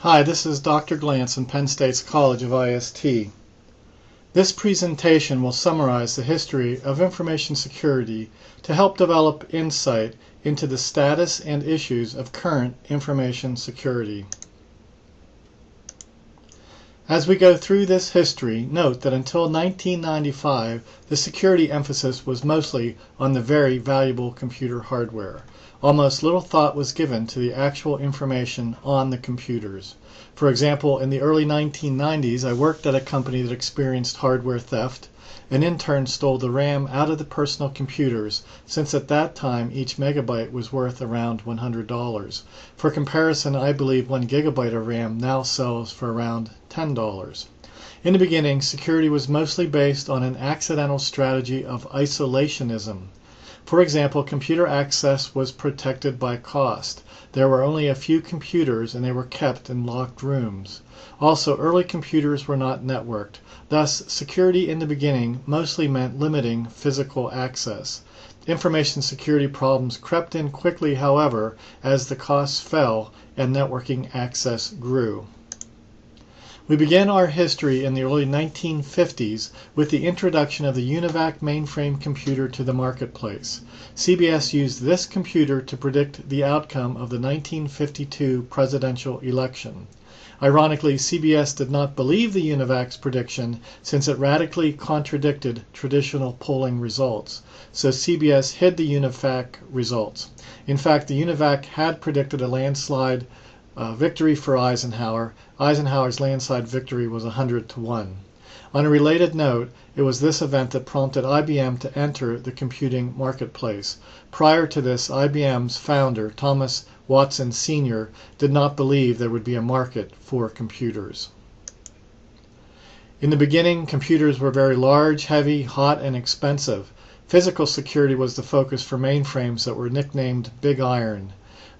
Hi, this is Dr. Glantz in Penn State's College of IST. This presentation will summarize the history of information security to help develop insight into the status and issues of current information security. As we go through this history, note that until 1995, the security emphasis was mostly on the very valuable computer hardware. Almost little thought was given to the actual information on the computers. For example, in the early 1990s, I worked at a company that experienced hardware theft. An intern stole the RAM out of the personal computers, since at that time each megabyte was worth around $100. For comparison, I believe 1 gigabyte of RAM now sells for around $10. In the beginning, security was mostly based on an accidental strategy of isolationism. For example, computer access was protected by cost. There were only a few computers and they were kept in locked rooms. Also, early computers were not networked. Thus, security in the beginning mostly meant limiting physical access. Information security problems crept in quickly, however, as the costs fell and networking access grew. We begin our history in the early 1950s with the introduction of the UNIVAC mainframe computer to the marketplace. CBS used this computer to predict the outcome of the 1952 presidential election. Ironically, CBS did not believe the UNIVAC's prediction since it radically contradicted traditional polling results. So CBS hid the UNIVAC results. In fact, the UNIVAC had predicted a landslide victory for Eisenhower. Eisenhower's landslide victory was 100-1. On a related note, it was this event that prompted IBM to enter the computing marketplace. Prior to this, IBM's founder, Thomas Watson Sr., did not believe there would be a market for computers. In the beginning, computers were very large, heavy, hot, and expensive. Physical security was the focus for mainframes that were nicknamed Big Iron.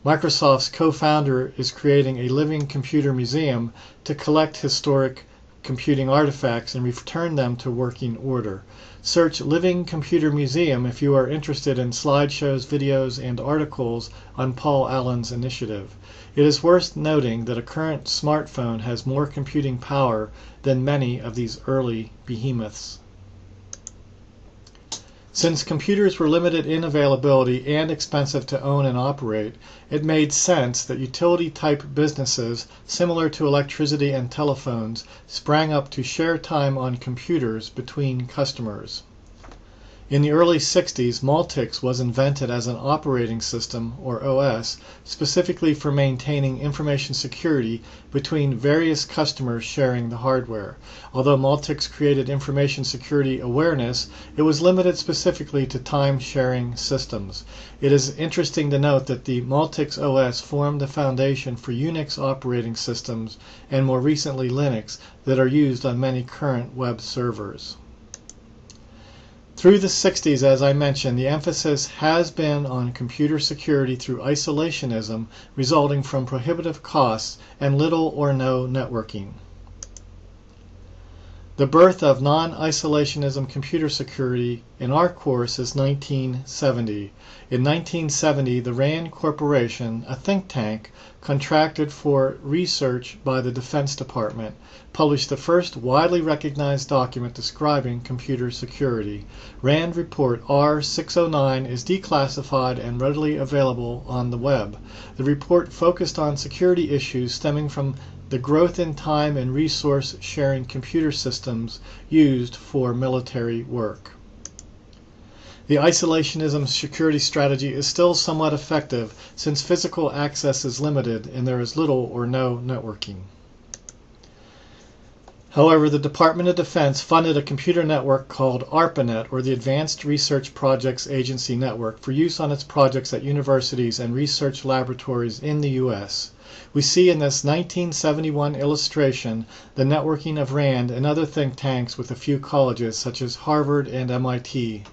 Microsoft's co-founder is creating a living computer museum to collect historic computing artifacts and return them to working order. Search Living Computer Museum if you are interested in slideshows, videos, and articles on Paul Allen's initiative. It is worth noting that a current smartphone has more computing power than many of these early behemoths. Since computers were limited in availability and expensive to own and operate, it made sense that utility-type businesses, similar to electricity and telephones, sprang up to share time on computers between customers. In the early 60s, Multics was invented as an operating system, or OS, specifically for maintaining information security between various customers sharing the hardware. Although Multics created information security awareness, it was limited specifically to time-sharing systems. It is interesting to note that the Multics OS formed the foundation for Unix operating systems and more recently Linux that are used on many current web servers. Through the 60s, as I mentioned, the emphasis has been on computer security through isolationism resulting from prohibitive costs and little or no networking. The birth of non-isolationism computer security in our course is 1970. In 1970, the RAND Corporation, a think tank, contracted for research by the Defense Department, published the first widely recognized document describing computer security. RAND Report R609 is declassified and readily available on the web. The report focused on security issues stemming from the growth in time and resource sharing computer systems used for military work. The isolationism security strategy is still somewhat effective since physical access is limited and there is little or no networking. However, the Department of Defense funded a computer network called ARPANET, or the Advanced Research Projects Agency Network, for use on its projects at universities and research laboratories in the U.S. We see in this 1971 illustration the networking of RAND and other think tanks with a few colleges such as Harvard and MIT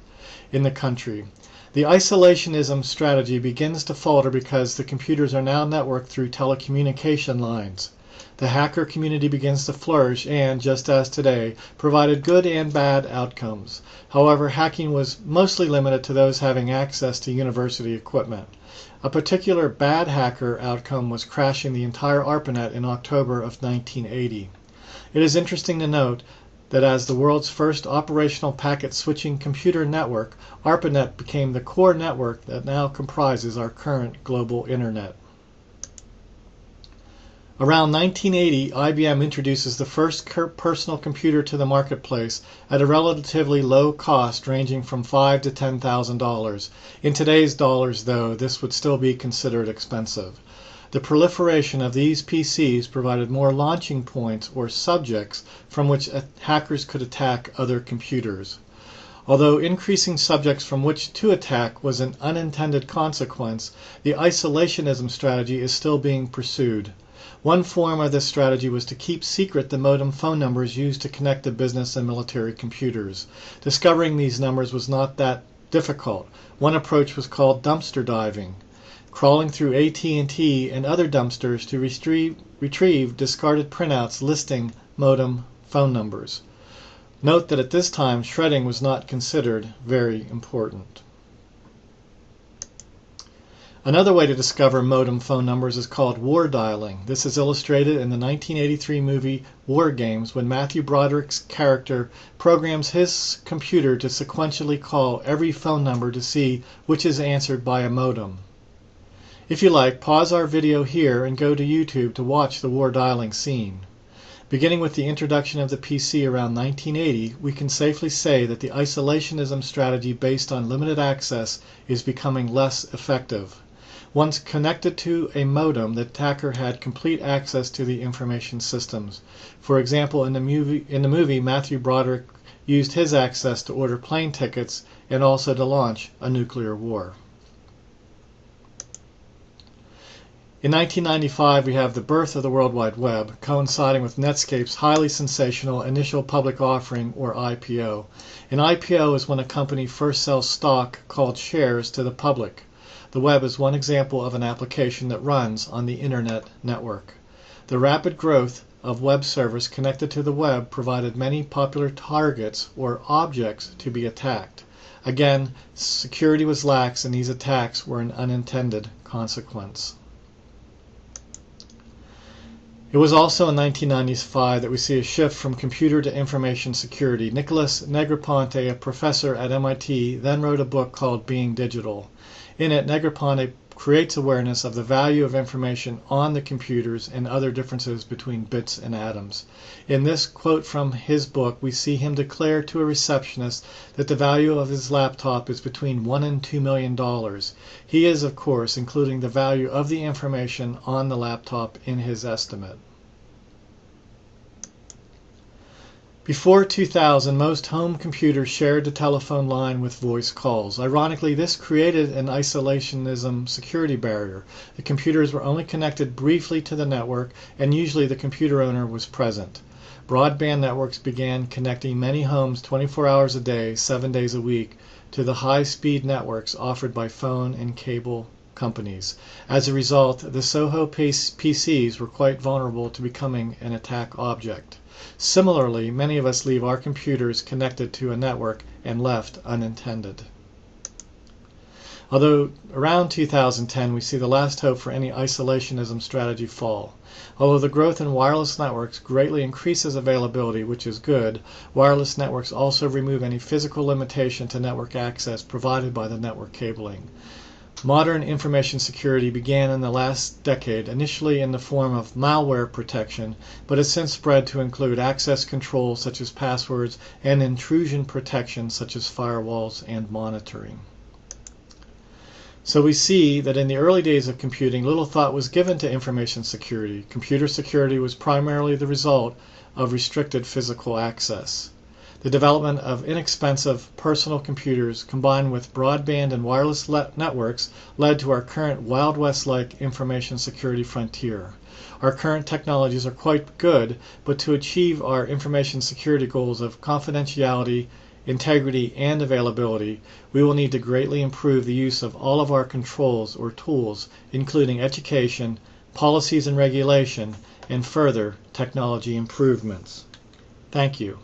in the country. The isolationism strategy begins to falter because the computers are now networked through telecommunication lines. The hacker community begins to flourish and, just as today, provided good and bad outcomes. However, hacking was mostly limited to those having access to university equipment. A particular bad hacker outcome was crashing the entire ARPANET in October of 1980. It is interesting to note that as the world's first operational packet switching computer network, ARPANET became the core network that now comprises our current global internet. Around 1980, IBM introduces the first personal computer to the marketplace at a relatively low cost ranging from $5,000 to $10,000. In today's dollars, though, this would still be considered expensive. The proliferation of these PCs provided more launching points or subjects from which hackers could attack other computers. Although increasing subjects from which to attack was an unintended consequence, the isolationism strategy is still being pursued. One form of this strategy was to keep secret the modem phone numbers used to connect to business and military computers. Discovering these numbers was not that difficult. One approach was called dumpster diving, crawling through AT&T and other dumpsters to retrieve discarded printouts listing modem phone numbers. Note that at this time, shredding was not considered very important. Another way to discover modem phone numbers is called war dialing. This is illustrated in the 1983 movie War Games when Matthew Broderick's character programs his computer to sequentially call every phone number to see which is answered by a modem. If you like, pause our video here and go to YouTube to watch the war dialing scene. Beginning with the introduction of the PC around 1980, we can safely say that the isolationism strategy based on limited access is becoming less effective. Once connected to a modem, the attacker had complete access to the information systems. For example, in the movie, Matthew Broderick used his access to order plane tickets and also to launch a nuclear war. In 1995, we have the birth of the World Wide Web, coinciding with Netscape's highly sensational initial public offering, or IPO. An IPO is when a company first sells stock called shares to the public. The web is one example of an application that runs on the Internet network. The rapid growth of web servers connected to the web provided many popular targets or objects to be attacked. Again, security was lax and these attacks were an unintended consequence. It was also in 1995 that we see a shift from computer to information security. Nicholas Negroponte, a professor at MIT, then wrote a book called Being Digital. In it, Negroponte creates awareness of the value of information on the computers and other differences between bits and atoms. In this quote from his book, we see him declare to a receptionist that the value of his laptop is between $1 and $2 million. He is, of course, including the value of the information on the laptop in his estimate. Before 2000, most home computers shared the telephone line with voice calls. Ironically, this created an isolationism security barrier. The computers were only connected briefly to the network, and usually the computer owner was present. Broadband networks began connecting many homes 24 hours a day, 7 days a week, to the high-speed networks offered by phone and cable companies. As a result, the Soho PCs were quite vulnerable to becoming an attack object. Similarly, many of us leave our computers connected to a network and left unintended. Although around 2010 we see the last hope for any isolationism strategy fall. Although the growth in wireless networks greatly increases availability, which is good, wireless networks also remove any physical limitation to network access provided by the network cabling. Modern information security began in the last decade, initially in the form of malware protection, but has since spread to include access control such as passwords and intrusion protection such as firewalls and monitoring. So we see that in the early days of computing, little thought was given to information security. Computer security was primarily the result of restricted physical access. The development of inexpensive personal computers combined with broadband and wireless networks led to our current Wild West-like information security frontier. Our current technologies are quite good, but to achieve our information security goals of confidentiality, integrity, and availability, we will need to greatly improve the use of all of our controls or tools, including education, policies and regulation, and further technology improvements. Thank you.